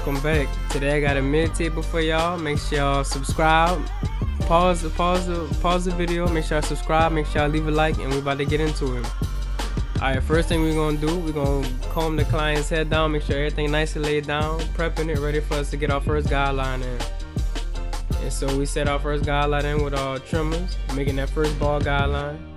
welcome back. Today I got a mid table for y'all. Make sure y'all subscribe. Pause the video. Make sure y'all subscribe. Make sure y'all leave a like, and we about to get into it. Alright, first thing we're gonna do, we're gonna comb the client's head down. Make sure everything nicely laid down, prepping it ready for us to get our first guideline in. And so we set our first guideline in with our trimmers, making that first ball guideline.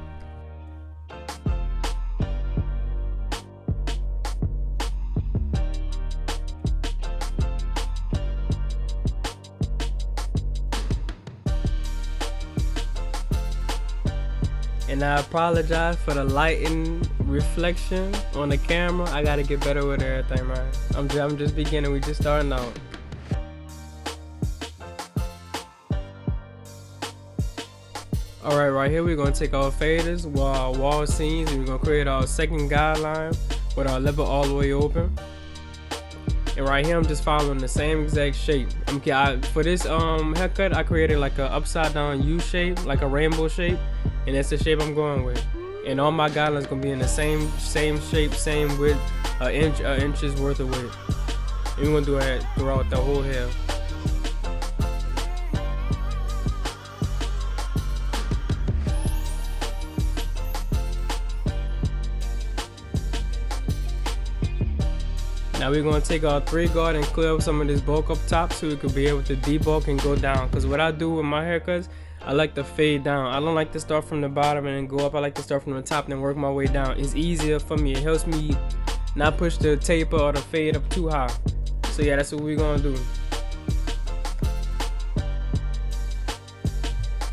And I apologize for the lighting reflection on the camera. I gotta get better with everything, man. I'm just beginning. We just starting out. All right here we're gonna take our faders with our wall seams, and we're gonna create our second guideline with our lip all the way open. And right here I'm just following the same exact shape. For this haircut, I created like a upside down U shape, like a rainbow shape. And that's the shape I'm going with. And all my guidelines gonna be in the same shape, same width, inches worth of width. And we're gonna do that throughout the whole hair. Now we're gonna take our 3 guard and clear up some of this bulk up top so we could be able to debulk and go down. Cause what I do with my haircuts, I like to fade down. I don't like to start from the bottom and then go up. I like to start from the top and then work my way down. It's easier for me. It helps me not push the taper or the fade up too high. So yeah, that's what we're gonna do.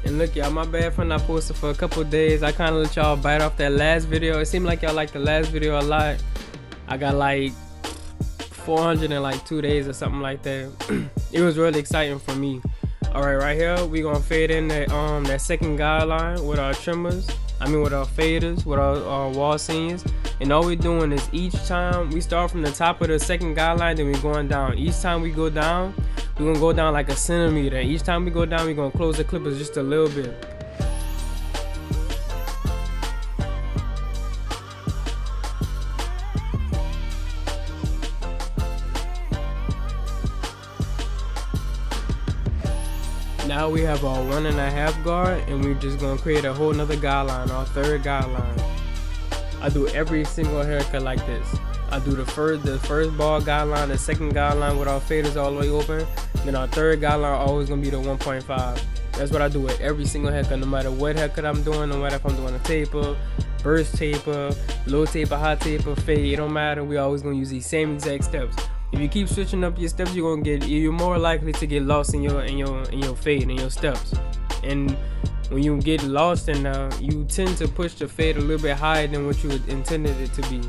And look, y'all, my bad for not posting for a couple days. I kind of let y'all bite off that last video. It seemed like y'all liked the last video a lot. I got like 400 in like 2 days or something like that. It was really exciting for me. Alright, right here we're gonna fade in that second guideline with our trimmers. With our faders, with our wall seams. And all we're doing is each time we start from the top of the second guideline, then we're going down. Each time we go down, we're gonna go down like a centimeter. Each time we go down, we're gonna close the clippers just a little bit. Now we have our 1.5 guard, and we're just gonna create a whole nother guideline, our third guideline. I do every single haircut like this. I do the first ball guideline, the second guideline with our faders all the way open. Then our third guideline always gonna be the 1.5. That's what I do with every single haircut, no matter what haircut I'm doing, no matter if I'm doing a taper, burst taper, low taper, high taper, fade. It don't matter. We always gonna use these same exact steps. If you keep switching up your steps, you're more likely to get lost in your fade and your steps. And when you get lost in you tend to push the fade a little bit higher than what you intended it to be.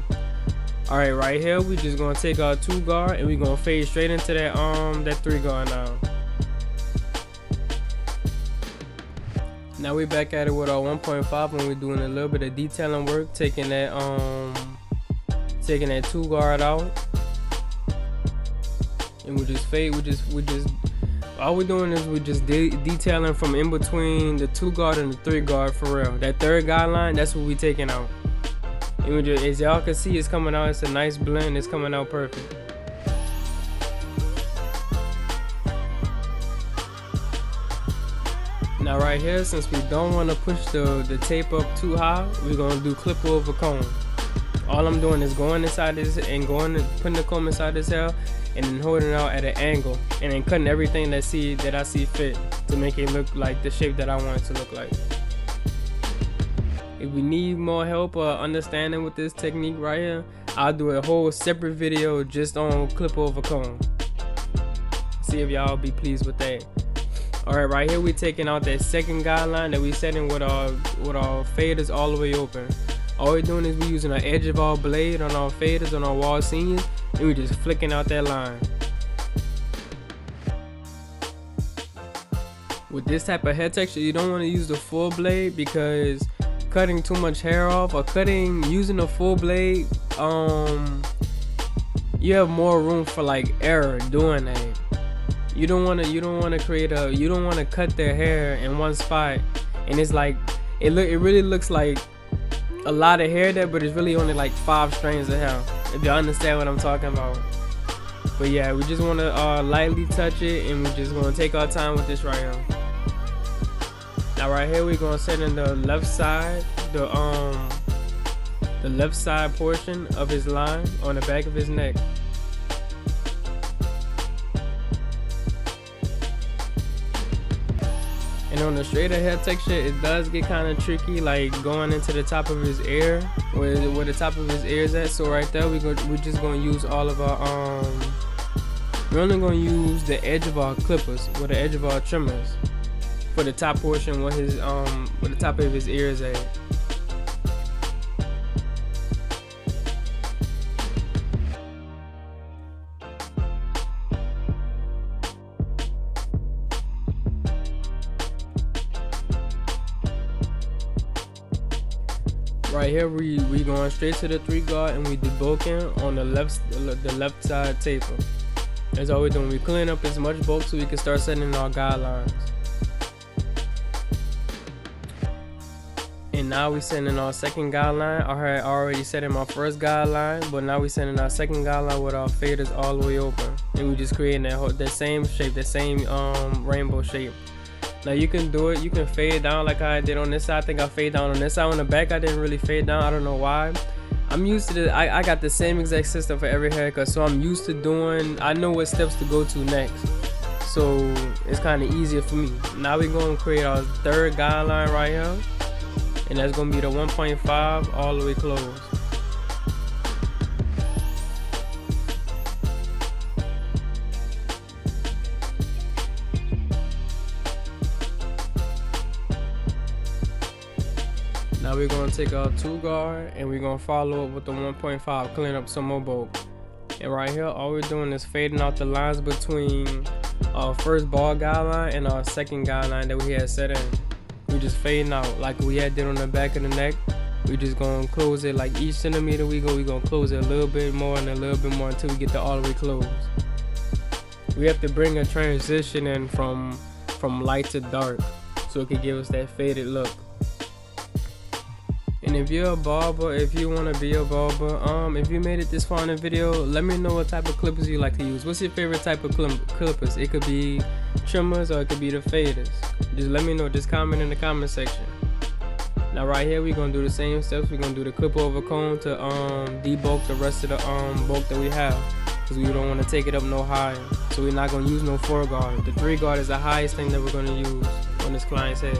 Alright, right here we just gonna take our 2 guard and we're gonna fade straight into that 3 guard now. Now we back at it with our 1.5 when we're doing a little bit of detailing work, taking that 2 guard out. And we just fade. All we're doing is we're just detailing from in between the 2 guard and the 3 guard for real. That third guideline, that's what we taking out. And we just, as y'all can see, it's coming out. It's a nice blend. It's coming out perfect. Now right here, since we don't want to push the tape up too high, we're gonna do clip over comb. All I'm doing is going inside this and putting the comb inside this hair, and then holding it out at an angle, and then cutting everything that I see fit to make it look like the shape that I want it to look like. If we need more help or understanding with this technique right here, I'll do a whole separate video just on clip over comb. See if y'all be pleased with that. Alright, right here we taking out that second guideline that we setting with our faders all the way open. All we're doing is we're using the edge of our blade on our faders on our wall seams, and we're just flicking out that line. With this type of hair texture, you don't want to use the full blade, because cutting too much hair off or using a full blade, you have more room for like error doing that. You don't want to cut their hair in one spot, and it's like it really looks like a lot of hair there, but it's really only like 5 strands of hair, if you understand what I'm talking about. But yeah, we just want to lightly touch it, and we're just going to take our time with this right here. Now right here we're going to set in the left side, the left side portion of his line on the back of his neck. And on the straighter hair texture, it does get kind of tricky, like going into the top of his ear, where the top of his ear is at. So right there, we're just gonna use all of our we're only gonna use the edge of our clippers, or the edge of our trimmers, for the top portion where the top of his ear is at. Right here we going straight to the 3 guard, and we debulking on the left side taper. That's all we're doing. We clean up as much bulk so we can start setting our guidelines. And now we setting our second guideline. I had already set in my first guideline, but now we setting our second guideline with our faders all the way open, and we just creating that same shape, that same rainbow shape. Now you can do it, you can fade down like I did on this side. I think I fade down on this side. On the back I didn't really fade down, I don't know why. I'm used to I got the same exact system for every haircut, so I'm used to doing, I know what steps to go to next, so it's kind of easier for me. Now we're going to create our third guideline right here, and that's going to be the 1.5 all the way closed. Now we're going to take our 2 guard, and we're going to follow up with the 1.5, clean up some more bulk. And right here, all we're doing is fading out the lines between our first ball guideline and our second guideline that we had set in. We just fading out like we had did on the back of the neck. We just going to close it, like each centimeter we're going to close it a little bit more and a little bit more until we get the all the way closed. We have to bring a transition in from light to dark so it can give us that faded look. And if you're a barber, if you want to be a barber, if you made it this far in the video, let me know what type of clippers you like to use. What's your favorite type of clippers? It could be trimmers or it could be the faders. Just let me know. Just comment in the comment section. Now right here we're gonna do the same steps. We're gonna do the clip over comb to debulk the rest of the bulk that we have, because we don't want to take it up no higher. So we're not gonna use no 4 guard. The 3 guard is the highest thing that we're gonna use on this client's head.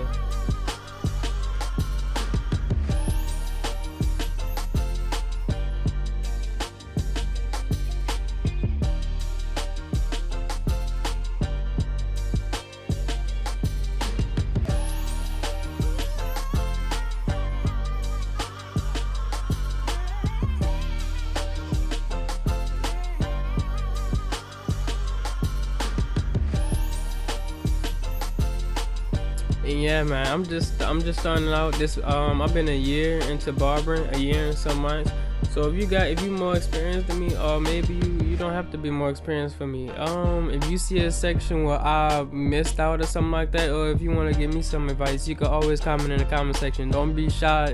And yeah, man, I'm just starting out this. I've been a year into barbering, a year and some months. So if you more experienced than me, or maybe you don't have to be more experienced for me. If you see a section where I missed out or something like that, or if you want to give me some advice, you can always comment in the comment section. Don't be shy.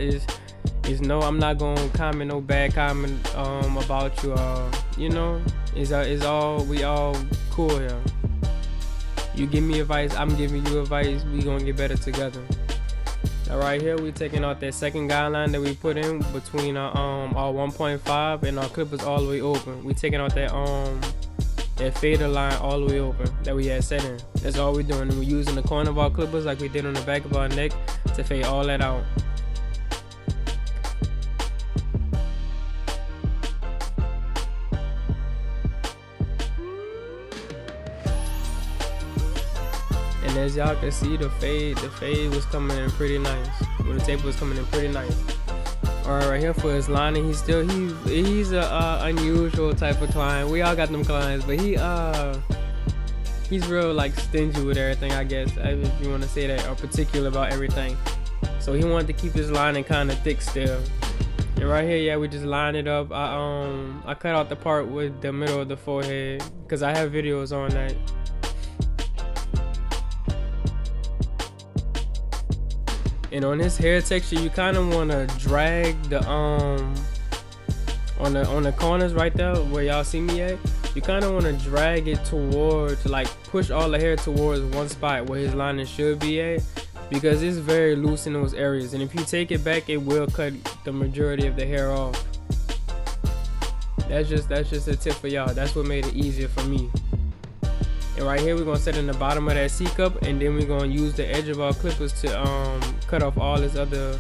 Is no, I'm not gonna comment no bad comment about you. You know, we all cool here. You give me advice, I'm giving you advice, we gonna get better together. Now right here we taking out that second guideline that we put in between our 1.5 and our clippers all the way open. We taking out that fader line all the way open that we had set in. That's all we're doing, and we're using the corner of our clippers like we did on the back of our neck to fade all that out. And as y'all can see, the fade was coming in pretty nice. Well, the tape was coming in pretty nice. Alright, right here for his lining, he's a unusual type of client. We all got them clients, but he's real like stingy with everything, I guess, if you want to say that, or particular about everything. So he wanted to keep his lining kind of thick still. And right here, yeah, we just line it up. I cut out the part with the middle of the forehead because I have videos on that. And on this hair texture, you kind of want to drag the on the corners right there where y'all see me at. you kind of want to drag it towards, like push all the hair towards one spot where his lining should be at, because it's very loose in those areas, and if you take it back, it will cut the majority of the hair off. That's just a tip for y'all. That's what made it easier for me. And right here we're gonna set in the bottom of that C cup, and then we're gonna use the edge of our clippers to cut off all this other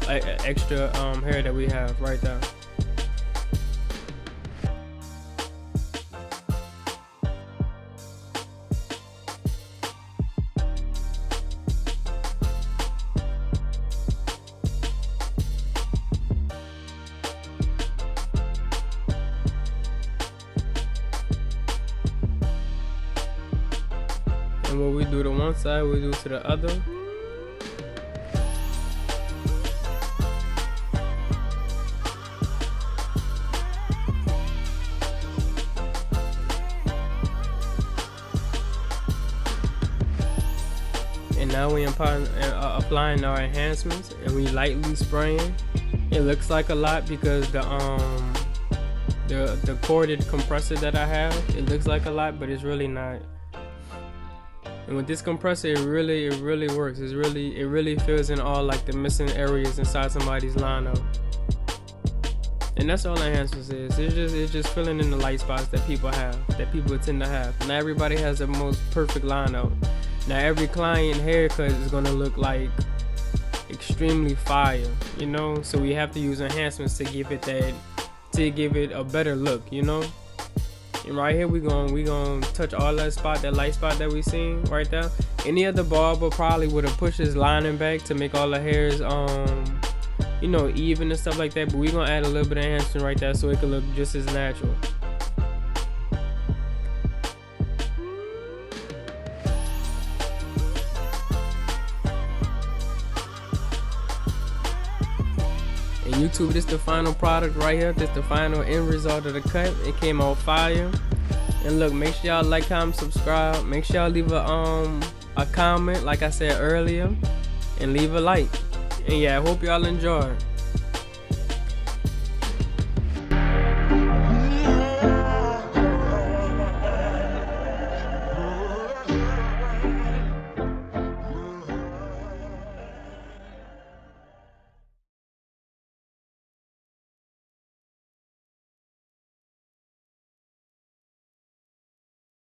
extra hair that we have right there. And what we do to one side, we do to the other. And now we applying our enhancements, and we lightly spraying. It looks like a lot because the corded compressor that I have, it looks like a lot, but it's really not. And with this compressor, it really works. It really fills in all like the missing areas inside somebody's lineup. And that's all enhancements is. It's just filling in the light spots that people tend to have. Not everybody has the most perfect lineup. Now every client haircut is gonna look like extremely fire, you know. So we have to use enhancements to give it a better look, you know. And right here we gonna touch all that light spot that we seen right there. Any other barber probably would have pushed his lining back to make all the hairs you know, even and stuff like that, but we gonna add a little bit of enhancement right there so it can look just as natural. And YouTube, this the final product right here. This the final end result of the cut. It came out fire. And look, make sure y'all like, comment, subscribe. Make sure y'all leave a comment, like I said earlier, and leave a like. And yeah, I hope y'all enjoy.